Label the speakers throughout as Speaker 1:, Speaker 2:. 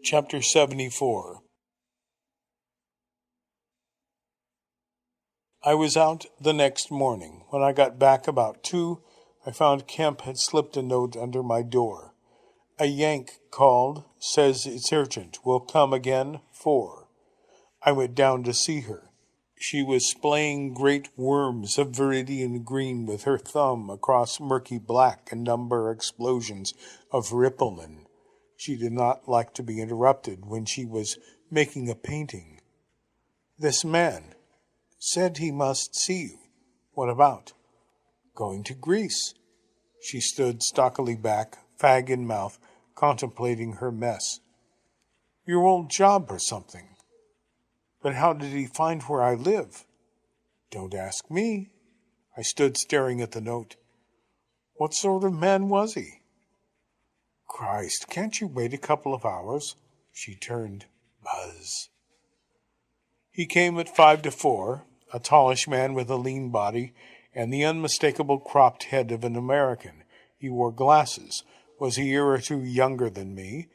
Speaker 1: Chapter 74. I was out the next morning. When I got back about 2, I found Kemp had slipped a note under my door. A Yank called, says it's urgent, will come again, 4. I went down to see her. She was splaying great worms of viridian green with her thumb across murky black and number explosions of rippleman. She did not like to be interrupted when she was making a painting. This man said he must see you. What about? Going to Greece. She stood stockily back, fag in mouth, contemplating her mess. Your old job or something. But how did he find where I live? Don't ask me. I stood staring at the note. What sort of man was he? Christ, can't you wait a couple of hours? She turned. Buzz. He came at 5 to 4, a tallish man with a lean body and the unmistakable cropped head of an American. He wore glasses, was a year or 2 younger than me.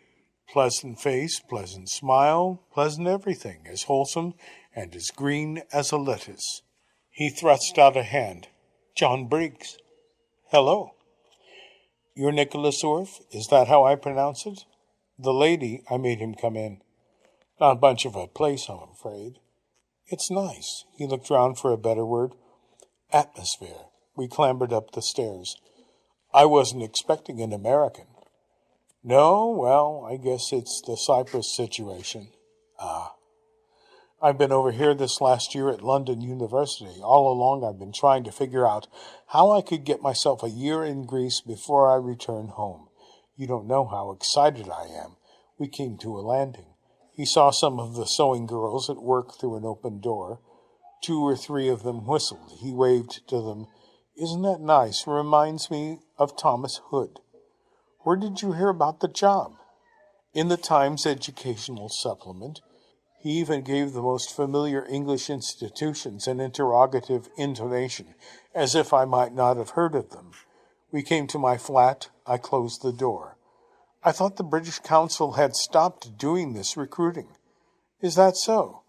Speaker 1: Pleasant face, pleasant smile, pleasant everything, as wholesome and as green as a lettuce. He thrust out a hand. John Briggs. Hello. You're Nicholas Orff? Is that how I pronounce it? The lady, I made him come in. Not much of a place, I'm afraid. It's nice. He looked round for a better word. Atmosphere. We clambered up the stairs. I wasn't expecting an American. No, well, I guess it's the Cyprus situation. I've been over here this last year at London University. All along I've been trying to figure out how I could get myself a year in Greece before I return home. You don't know how excited I am. We came to a landing. He saw some of the sewing girls at work through an open door. 2 or 3 of them whistled. He waved to them. Isn't that nice? Reminds me of Thomas Hood. Where did you hear about the job? In the Times Educational Supplement. He even gave the most familiar English institutions an interrogative intonation, as if I might not have heard of them. We came to my flat. I closed the door. I thought the British Council had stopped doing this recruiting. Is that so?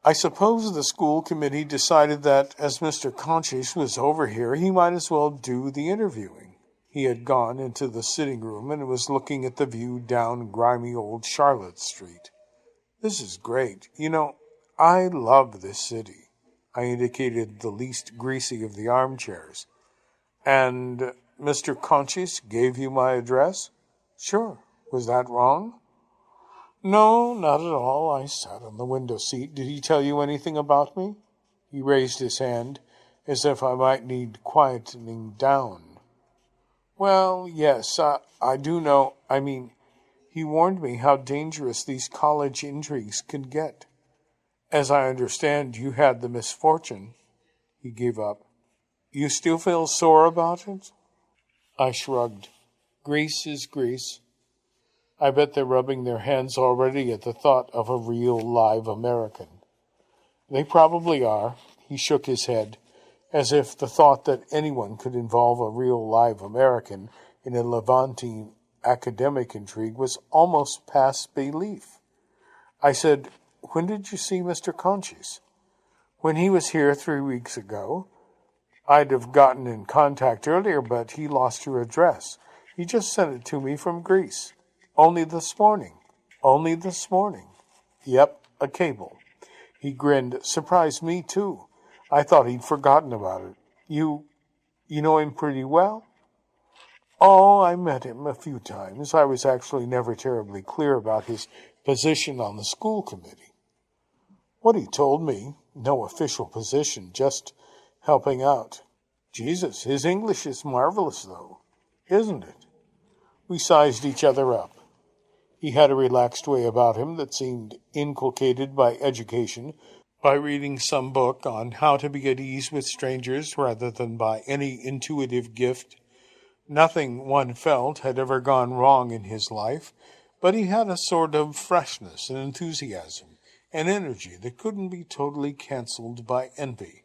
Speaker 1: I suppose the school committee decided that, as Mr. Conchis was over here, he might as well do the interviewing. He had gone into the sitting room and was looking at the view down grimy old Charlotte Street. This is great. You know, I love this city. I indicated the least greasy of the armchairs. And Mr. Conchis gave you my address? Sure. Was that wrong? No, not at all. I sat on the window seat. Did he tell you anything about me? He raised his hand, as if I might need quietening down. Well, yes, I do know. He warned me how dangerous these college intrigues can get. As I understand, you had the misfortune. He gave up. You still feel sore about it? I shrugged. Greece is Greece. I bet they're rubbing their hands already at the thought of a real live American. They probably are. He shook his head, as if the thought that anyone could involve a real live American in a Levantine academic intrigue was almost past belief. I said, when did you see Mr. Conchis? When he was here 3 weeks ago. I'd have gotten in contact earlier, but he lost your address. He just sent it to me from Greece. Only this morning. Only this morning. Yep, a cable. He grinned. Surprised me, too. I thought he'd forgotten about it. You know him pretty well? Oh, I met him a few times. I was actually never terribly clear about his position on the school committee. What he told me, no official position, just helping out. Jesus, his English is marvelous, though, isn't it? We sized each other up. He had a relaxed way about him that seemed inculcated by education, by reading some book on how to be at ease with strangers rather than by any intuitive gift. Nothing, one felt, had ever gone wrong in his life, but he had a sort of freshness and enthusiasm and energy that couldn't be totally cancelled by envy.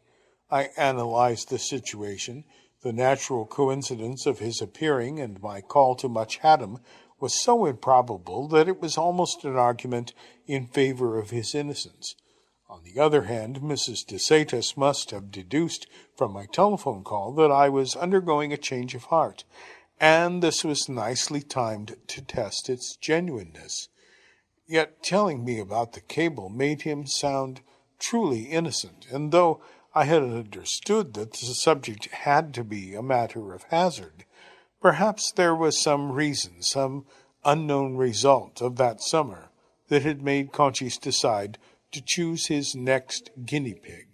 Speaker 1: I analyzed the situation. The natural coincidence of his appearing and my call to Much Haddam was so improbable that it was almost an argument in favor of his innocence. On the other hand, Mrs. de Satis must have deduced from my telephone call that I was undergoing a change of heart, and this was nicely timed to test its genuineness. Yet telling me about the cable made him sound truly innocent, and though I had understood that the subject had to be a matter of hazard, perhaps there was some reason, some unknown result of that summer that had made Conchis decide to choose his next guinea pig.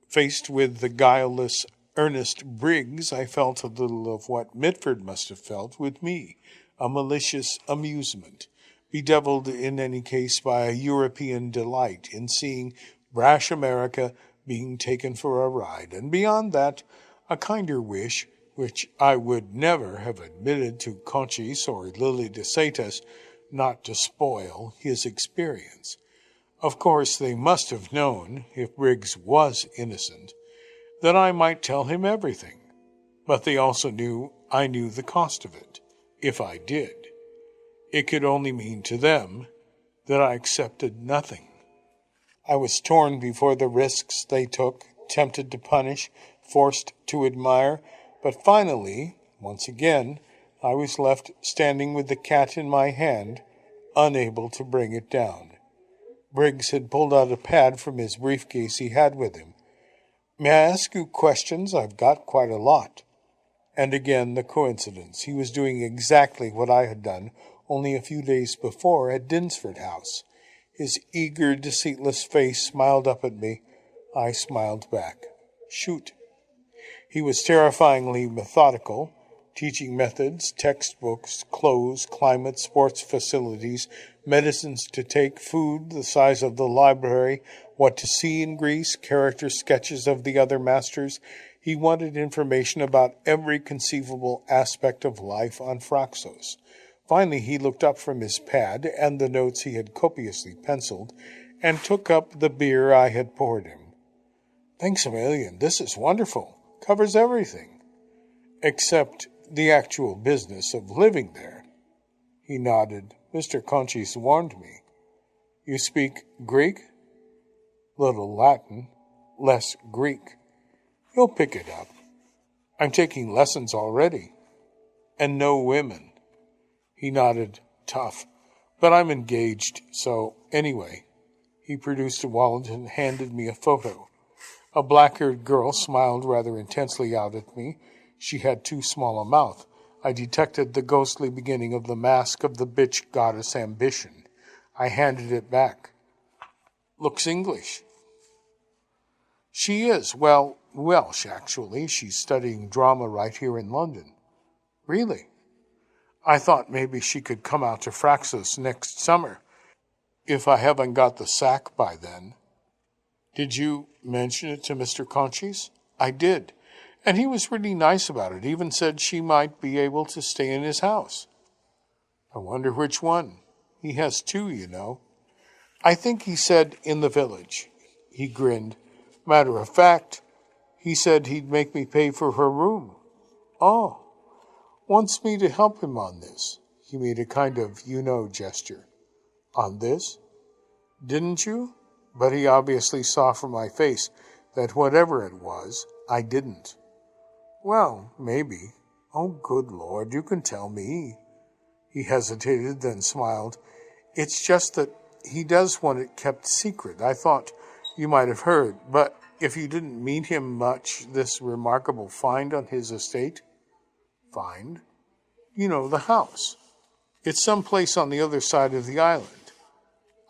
Speaker 1: Faced with the guileless Ernest Briggs, I felt a little of what Mitford must have felt with me, a malicious amusement, bedeviled in any case by a European delight in seeing brash America being taken for a ride, and beyond that, a kinder wish, which I would never have admitted to Conchis or Lily de Satis, not to spoil his experience. Of course, they must have known, if Briggs was innocent, that I might tell him everything, but they also knew I knew the cost of it, if I did. It could only mean to them that I accepted nothing. I was torn before the risks they took, tempted to punish, forced to admire, but finally, once again, I was left standing with the cat in my hand, unable to bring it down. Briggs had pulled out a pad from his briefcase he had with him. "May I ask you questions? I've got quite a lot." And again the coincidence. He was doing exactly what I had done only a few days before at Dinsford House. His eager, deceiteless face smiled up at me. I smiled back. "Shoot." He was terrifyingly methodical, teaching methods, textbooks, clothes, climate, sports facilities, medicines to take, food, the size of the library, what to see in Greece, character sketches of the other masters. He wanted information about every conceivable aspect of life on Phraxos. Finally, he looked up from his pad and the notes he had copiously penciled, and took up the beer I had poured him. "Thanks a million. This is wonderful. Covers everything. Except the actual business of living there." He nodded. "Mr. Conchis warned me." "You speak Greek?" "Little Latin. Less Greek." "You'll pick it up." "I'm taking lessons already." "And no women." He nodded. "Tough. But I'm engaged, so anyway." He produced a wallet and handed me a photo. A black-haired girl smiled rather intensely out at me. She had too small a mouth. I detected the ghostly beginning of the mask of the bitch goddess Ambition. I handed it back. "Looks English." "She is. Well, Welsh, actually. She's studying drama right here in London." "Really?" "I thought maybe she could come out to Phraxos next summer, if I haven't got the sack by then." "Did you mention it to Mr. Conchis?" "I did. And he was really nice about it, even said she might be able to stay in his house." "I wonder which one. He has two, you know." "I think he said in the village." He grinned. "Matter of fact, he said he'd make me pay for her room." "Oh. Wants me to help him on this." He made a kind of you-know gesture. "On this?" "Didn't you?" But he obviously saw from my face that whatever it was, I didn't. "Well, maybe." "Oh, good Lord, you can tell me." He hesitated, then smiled. "It's just that he does want it kept secret. I thought you might have heard, but if you didn't meet him much, this remarkable find on his estate." "Find?" "You know, the house. It's some place on the other side of the island."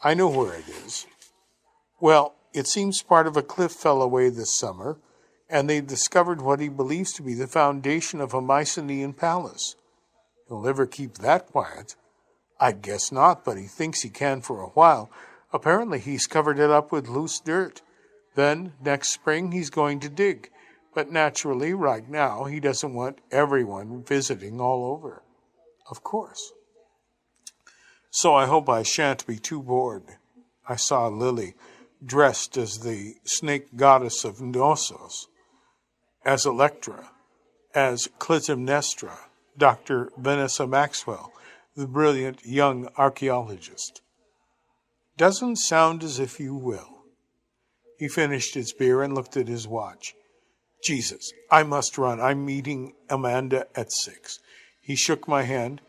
Speaker 1: "I know where it is." "Well, it seems part of a cliff fell away this summer, and they've discovered what he believes to be the foundation of a Mycenaean palace." "He'll never keep that quiet." "I guess not, but he thinks he can for a while. Apparently he's covered it up with loose dirt. Then, next spring, he's going to dig. But naturally, right now, he doesn't want everyone visiting all over." "Of course." "So I hope I shan't be too bored." I saw Lily, dressed as the snake goddess of Knossos, as Electra, as Clytemnestra, Dr. Vanessa Maxwell, the brilliant young archaeologist. Doesn't sound as if you will. He finished his beer and looked at his watch. Jesus, I must run. I'm meeting Amanda at 6. He shook my hand.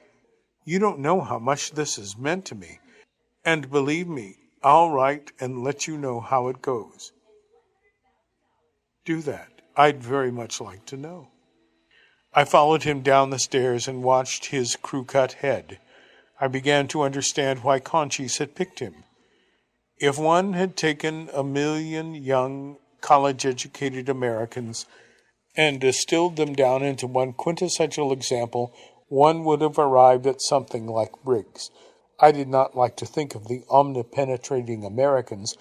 Speaker 1: You don't know how much this has meant to me. And believe me, I'll write and let you know how it goes. Do that. I'd very much like to know. I followed him down the stairs and watched his crew-cut head. I began to understand why Conchis had picked him. If one had taken 1,000,000 young, college-educated Americans and distilled them down into one quintessential example, one would have arrived at something like Briggs. I did not like to think of the omnipenetrating Americans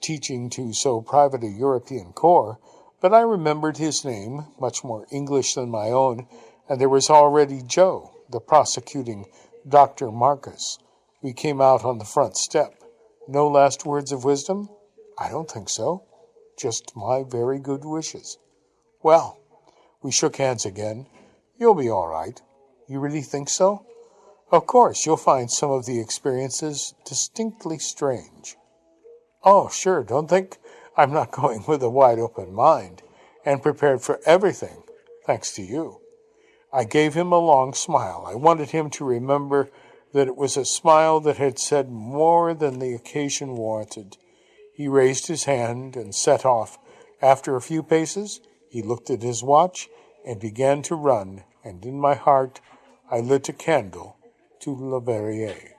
Speaker 1: teaching to so private a European corps, but I remembered his name, much more English than my own, and there was already Joe, the prosecuting Dr. Magus. We came out on the front step. No last words of wisdom? I don't think so. Just my very good wishes. Well, we shook hands again. You'll be all right. You really think so? Of course, you'll find some of the experiences distinctly strange. Oh, sure, don't think I'm not going with a wide-open mind and prepared for everything, thanks to you. I gave him a long smile. I wanted him to remember that it was a smile that had said more than the occasion warranted. He raised his hand and set off. After a few paces, he looked at his watch and began to run, and in my heart I lit a candle to Le Verrier.